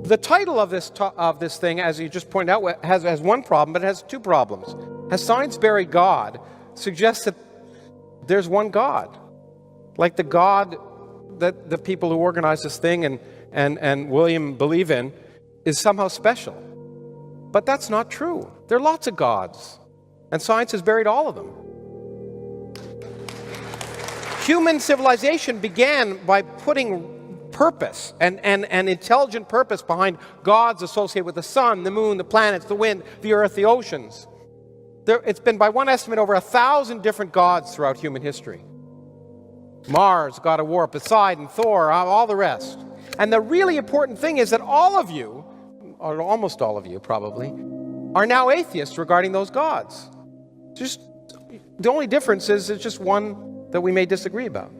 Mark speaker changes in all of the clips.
Speaker 1: The title of this thing, as you just pointed out, has one problem, but it has two problems. Has science buried God? Suggests that there's one God. Like the God that the people who organize this thing and William believe in is somehow special. But that's not true. There are lots of gods, and science has buried all of them. Human civilization began by putting purpose and intelligent purpose behind gods associated with the sun, the moon, the planets, the wind, the earth, the oceans. It's been, by one estimate, over 1,000 different gods throughout human history. Mars, god of war, Poseidon, Thor, all the rest. And the really important thing is that all of you, or almost all of you probably, are now atheists regarding those gods. Just the only difference is it's just one that we may disagree about.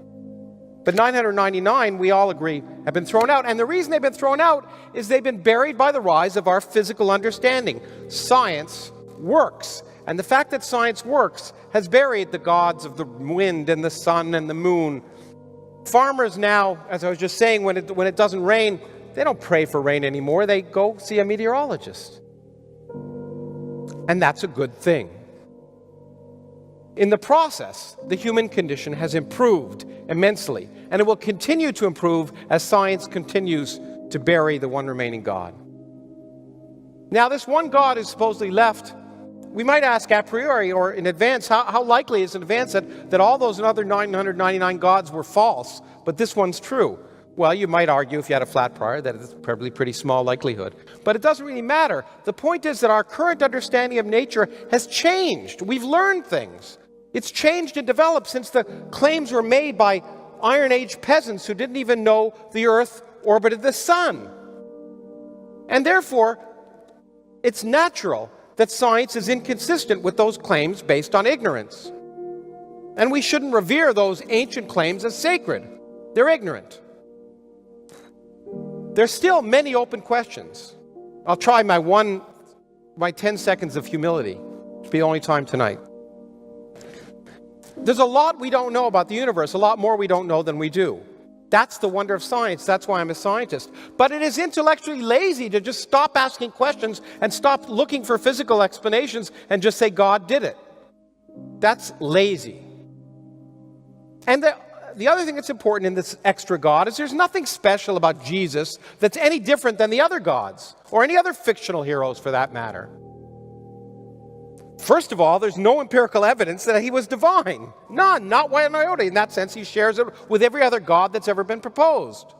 Speaker 1: But 999, we all agree, have been thrown out. And the reason they've been thrown out is they've been buried by the rise of our physical understanding. Science works. And the fact that science works has buried the gods of the wind and the sun and the moon. Farmers now, as I was just saying, when it doesn't rain, they don't pray for rain anymore. They go see a meteorologist. And that's a good thing. In the process, the human condition has improved immensely, and it will continue to improve as science continues to bury the one remaining God. Now, this one God is supposedly left. We might ask a priori or in advance, how likely is in advance that all those other 999 gods were false, but this one's true? Well, you might argue, if you had a flat tire, that it's probably pretty small likelihood. But it doesn't really matter. The point is that our current understanding of nature has changed. We've learned things. It's changed and developed since the claims were made by Iron Age peasants who didn't even know the Earth orbited the sun. And therefore, it's natural that science is inconsistent with those claims based on ignorance. And we shouldn't revere those ancient claims as sacred. They're ignorant. There's still many open questions. I'll try my 10 seconds of humility. It'll be the only time tonight. There's a lot we don't know about the universe, a lot more we don't know than we do. That's the wonder of science. That's why I'm a scientist. But it is intellectually lazy to just stop asking questions and stop looking for physical explanations and just say God did it. That's lazy. And the other thing that's important in this extra God is there's nothing special about Jesus that's any different than the other gods, or any other fictional heroes for that matter. First of all, there's no empirical evidence that he was divine. None, not one iota. In that sense, he shares it with every other god that's ever been proposed.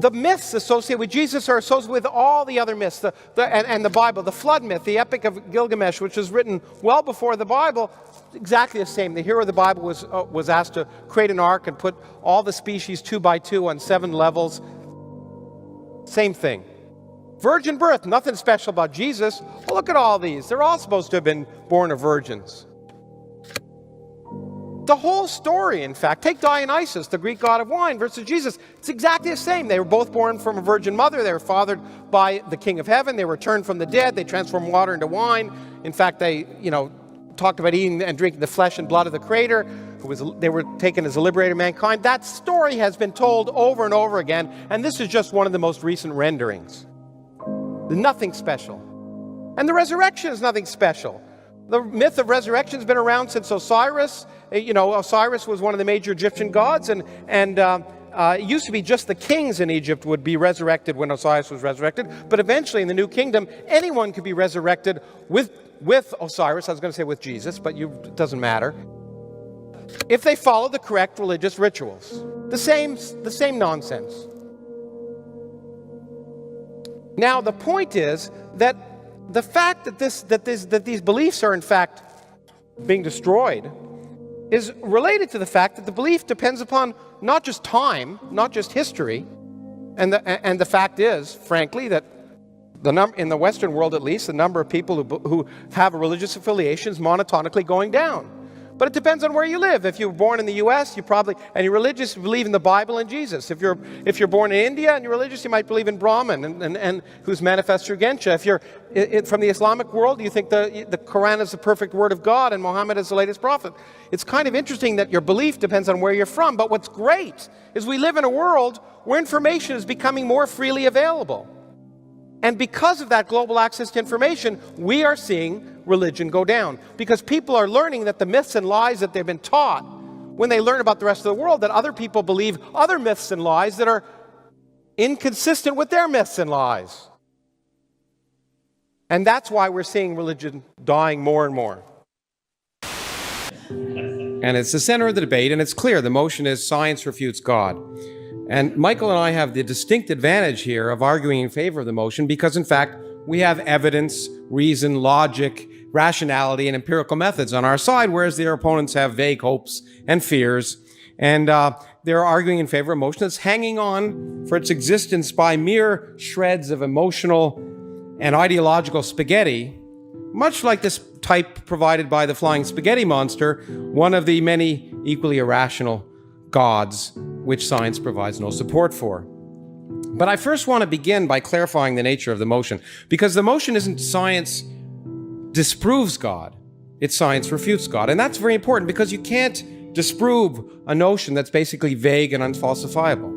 Speaker 1: The myths associated with Jesus are associated with all the other myths, and the Bible. The flood myth, the Epic of Gilgamesh, which was written well before the Bible, exactly the same. The hero of the Bible was asked to create an ark and put all the species 2 by 2 on 7 levels. Same thing. Virgin birth, nothing special about Jesus. Well, look at all these. They're all supposed to have been born of virgins. The whole story, in fact, take Dionysus, the Greek god of wine, versus Jesus. It's exactly the same. They were both born from a virgin mother. They were fathered by the King of Heaven. They returned from the dead. They transformed water into wine. In fact, they, talked about eating and drinking the flesh and blood of the Creator. They were taken as a liberator of mankind. That story has been told over and over again, and this is just one of the most recent renderings. Nothing special. And the resurrection is nothing special. The myth of resurrection has been around since Osiris. Osiris was one of the major Egyptian gods, and it used to be just the kings in Egypt would be resurrected when Osiris was resurrected. But eventually, in the New Kingdom, anyone could be resurrected with Osiris. I was going to say with Jesus, but it doesn't matter. If they follow the correct religious rituals, the same nonsense. Now, the point is that the fact that these beliefs are in fact being destroyed is related to the fact that the belief depends upon not just time, not just history, and the fact is, frankly, that in the Western world at least, the number of people who have a religious affiliation is monotonically going down. But it depends on where you live. If you were born in the U.S., and you're religious, you believe in the Bible and Jesus. If you're born in India and you're religious, you might believe in Brahman and who's manifest through Gensha. If you're from the Islamic world, you think the Quran is the perfect word of God and Muhammad is the latest prophet. It's kind of interesting that your belief depends on where you're from. But what's great is we live in a world where information is becoming more freely available. And because of that global access to information, we are seeing religion go down. Because people are learning that the myths and lies that they've been taught, when they learn about the rest of the world, that other people believe other myths and lies that are inconsistent with their myths and lies. And that's why we're seeing religion dying more and more. And it's the center of the debate, and it's clear. The motion is science refutes God. And Michael and I have the distinct advantage here of arguing in favor of the motion because, in fact, we have evidence, reason, logic, rationality, and empirical methods on our side, whereas their opponents have vague hopes and fears. And they're arguing in favor of a motion that's hanging on for its existence by mere shreds of emotional and ideological spaghetti, much like this type provided by the flying spaghetti monster, one of the many equally irrational gods which science provides no support for. But I first want to begin by clarifying the nature of the motion, because the motion isn't science disproves God, it's science refutes God. And that's very important because you can't disprove a notion that's basically vague and unfalsifiable.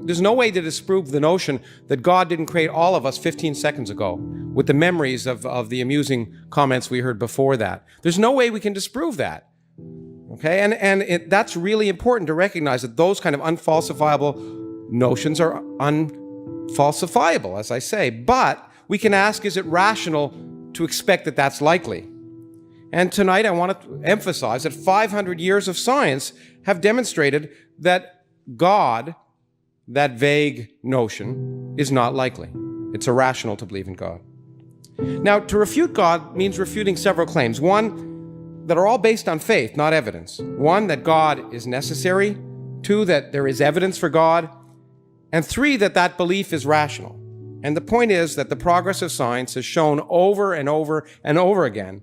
Speaker 1: There's no way to disprove the notion that God didn't create all of us 15 seconds ago with the memories of the amusing comments we heard before that. There's no way we can disprove that. Okay, and that's really important to recognize that those kind of unfalsifiable notions are unfalsifiable, as I say. But we can ask, is it rational to expect that that's likely? And tonight I want to emphasize that 500 years of science have demonstrated that God, that vague notion, is not likely. It's irrational to believe in God. Now, to refute God means refuting several claims. One, that are all based on faith, not evidence. One, that God is necessary. Two, that there is evidence for God. And three, that belief is rational. And the point is that the progress of science has shown over and over and over again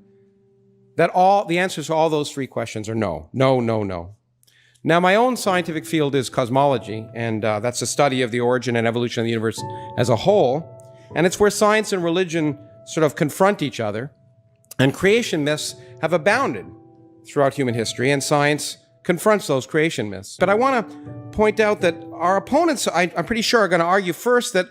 Speaker 1: that all the answers to all those three questions are no, no, no, no. Now, my own scientific field is cosmology, and that's a study of the origin and evolution of the universe as a whole. And it's where science and religion sort of confront each other. And creation myths have abounded throughout human history, and science confronts those creation myths. But I want to point out that our opponents, I'm pretty sure, are going to argue first that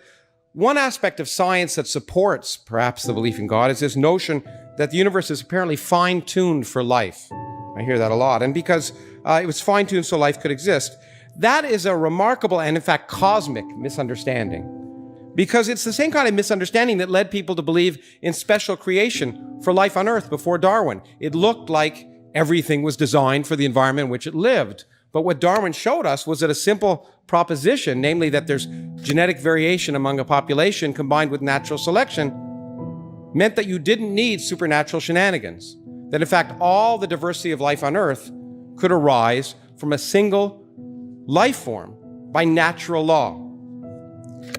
Speaker 1: one aspect of science that supports perhaps the belief in God is this notion that the universe is apparently fine-tuned for life. I hear that a lot. And because it was fine-tuned so life could exist, that is a remarkable and, in fact, cosmic misunderstanding. Because it's the same kind of misunderstanding that led people to believe in special creation for life on Earth before Darwin. It looked like everything was designed for the environment in which it lived. But what Darwin showed us was that a simple proposition, namely that there's genetic variation among a population combined with natural selection, meant that you didn't need supernatural shenanigans. That in fact, all the diversity of life on Earth could arise from a single life form by natural law.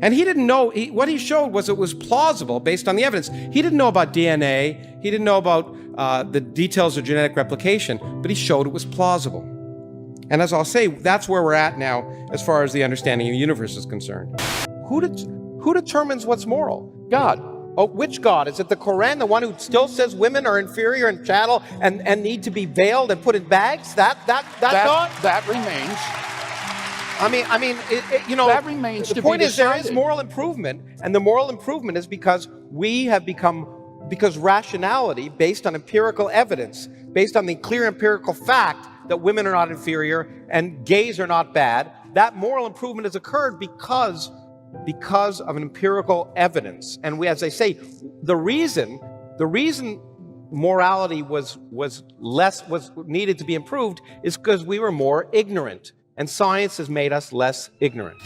Speaker 1: And he didn't know, what he showed was it was plausible based on the evidence. He didn't know about DNA, he didn't know about the details of genetic replication, but he showed it was plausible. And as I'll say, that's where we're at now as far as the understanding of the universe is concerned. Who determines what's moral? God. Oh, which God? Is it the Quran, the one who still says women are inferior and chattel and need to be veiled and put in bags? That God?
Speaker 2: That remains.
Speaker 1: That remains to be decided. The point is there is moral improvement, and the moral improvement is because rationality, based on empirical evidence, based on the clear empirical fact that women are not inferior and gays are not bad, that moral improvement has occurred because of an empirical evidence. And as I say, the reason morality was needed to be improved is because we were more ignorant. And science has made us less ignorant.